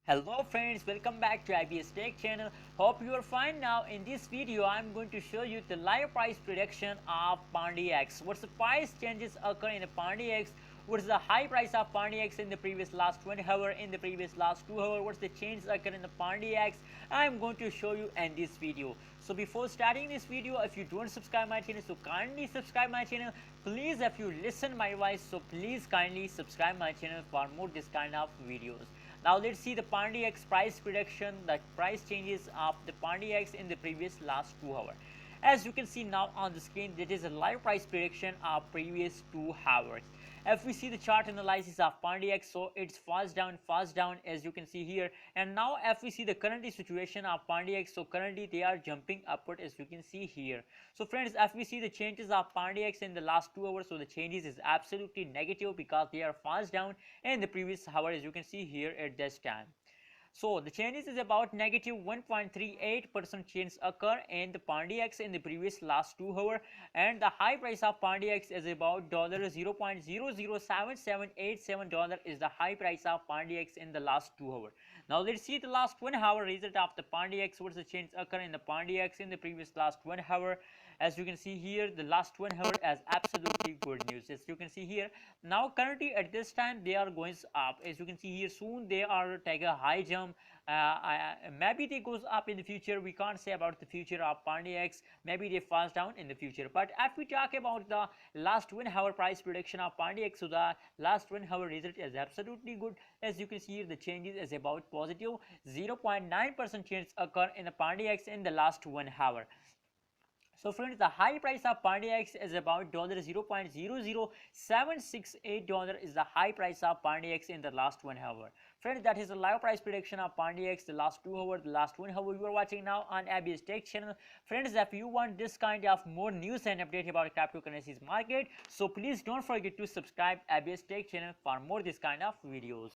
Hello friends, welcome back to IBS Tech channel. Hope you are fine. Now in this video I'm going to show you the live price prediction of Pundi X. What's the price changes occur in the Pundi X? What's the high price of Pundi X in the previous last 20 hour, in the previous last 2 hour? What's the changes occur in the Pundi X? I'm going to show you in this video. So before starting this video, if you don't subscribe my channel, so kindly subscribe my channel. Please, if you listen my voice, so please kindly subscribe my channel for more this kind of videos. Now let's see the Pundi X price prediction, the price changes of the Pundi X in the previous last 2 hours. As you can see now on the screen, that is a live price prediction of previous 2 hours. If we see the chart analysis of Pundi X, so it's fast down as you can see here. And now if we see the current situation of Pundi X, so currently they are jumping upward as you can see here. So friends, if we see the changes of Pundi X in the last 2 hours, so the changes is absolutely negative because they are fast down in the previous hour as you can see here at this time. So the changes is about negative 1.38% change occur in the Pundi X in the previous last 2 hour, and the high price of Pundi X is about $0.007787 is the high price of Pundi X in the last 2 hour. Now let's see the last 1 hour result of the Pundi X. What's the change occur in the Pundi X in the previous last 1 hour? As you can see here, the last 1 hour as absolutely good news. As you can see here, now currently at this time they are going up. As you can see here, soon they are take a high jump. Maybe they goes up in the future. We can't say about the future of Pundi X. Maybe they falls down in the future. But if we talk about the last 1 hour price prediction of Pundi X, so the last 1 hour result is absolutely good. As you can see here, the changes is about positive 0.9% change occur in the Pundi X in the last 1 hour. So friends, the high price of Pundi X is about $0.00768 is the high price of Pundi X in the last 1 hour. Friends, that is the live price prediction of Pundi X the last 2 hours, the last 1 hour you are watching now on ABS Tech channel. Friends, if you want this kind of more news and update about cryptocurrencies market, so please don't forget to subscribe ABS Tech channel for more this kind of videos.